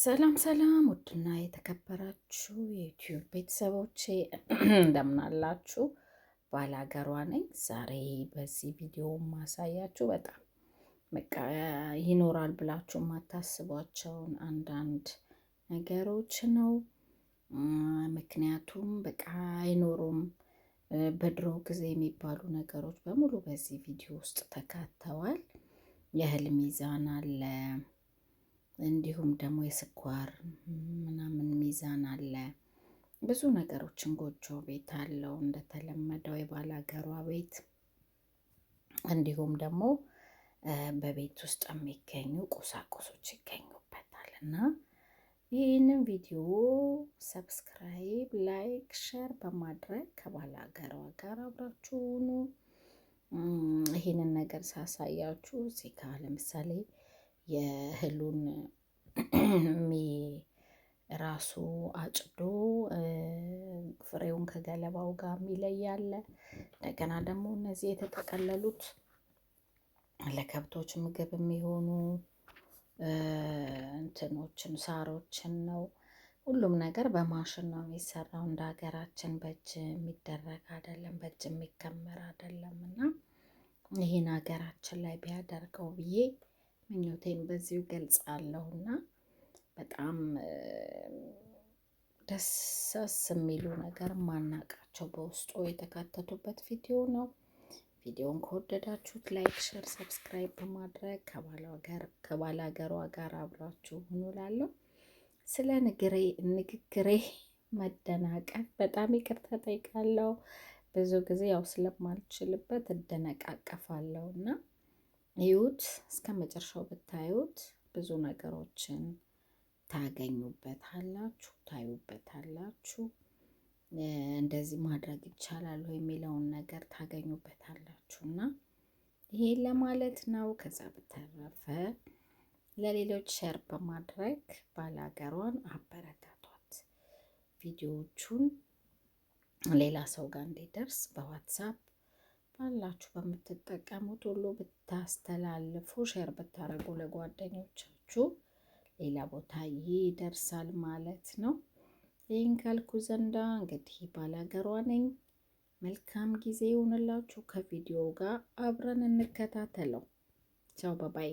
ሰላም ሰላም ውድና የተከበራችሁ የዩቲዩብ ቤተሰቦቼ እንደምን አላችሁ? ባላገሯ ነኝ። ዛሬ በዚህ ቪዲዮ ማሳያችሁ በጣም በቃ ይኖራል ብላችሁ የማታስቧቸውን አንዳንድ ነገሮች ነው። ምክንያቱም በቃ አይኖሩም በድሮ ጊዜ የሚባሉ ነገሮች በሙሉ በዚህ ቪዲዮ ውስጥ ተካተዋል። የእህል ሚዛን አለ፣ እንዲሁም ደግሞ የስኳር ምናምን ሚዛን አለ። ብዙ ነገሮችን ጎጆ ቤት አለው እንደተለመደው የባላገሯ ቤት። እንዲሁም ደግሞ በቤት ውስጥ የሚገኙ ቁሳቁሶች ይገኙበታል እና ይህንን ቪዲዮ ሰብስክራይብ፣ ላይክ፣ ሼር በማድረግ ከባላገሯ ጋር አብራችሁ ሁኑ። ይህንን ነገር ሳሳያችሁ እዚህ ጋር ለምሳሌ የእህሉን ራሱ አጭዶ ፍሬውን ከገለባው ጋር የሚለያለ። እንደገና ደግሞ እነዚህ የተጠቀለሉት ለከብቶች ምግብ የሚሆኑ እንትኖችን ሳሮችን ነው። ሁሉም ነገር በማሽን ነው የሚሰራው። እንደ ሀገራችን በእጅ የሚደረግ አይደለም፣ በእጅ የሚከመር አይደለም እና ይህን ሀገራችን ላይ ቢያደርገው ብዬ ምኞቴን በዚሁ ገልጻለሁ እና በጣም ደስ የሚሉ ነገር ማናቃቸው በውስጡ የተካተቱበት ቪዲዮ ነው። ቪዲዮን ከወደዳችሁት ላይክ፣ ሼር፣ ሰብስክራይብ በማድረግ ከባላገሯ ጋር አብራችሁ ሁኑ እላለሁ። ስለ ንግግሬ መደናቀፍ በጣም ይቅርታ ጠይቃለሁ። ብዙ ጊዜ ያው ስለማልችልበት እደነቃቀፋለሁ እና ይዩት፣ እስከ መጨረሻው ብታዩት ብዙ ነገሮችን ታገኙበታላችሁ፣ ታዩበታላችሁ። እንደዚህ ማድረግ ይቻላል የሚለውን ነገር ታገኙበታላችሁ እና ይሄን ለማለት ነው። ከዛ በተረፈ ለሌሎች ሼር በማድረግ ባላገሯን አበረታቷት። ቪዲዮዎቹን ሌላ ሰው ጋር እንዲደርስ በዋትሳፕ ባላችሁ በምትጠቀሙት ሁሉ ብታስተላልፉ፣ ሼር ብታደርጉ ለጓደኞቻችሁ ሌላ ቦታ ይደርሳል ማለት ነው። ይህን ካልኩ ዘንዳ እንግዲህ ባላገሯ ነኝ። መልካም ጊዜ ይሁንላችሁ። ከቪዲዮ ጋር አብረን እንከታተለው። ቻው ባባይ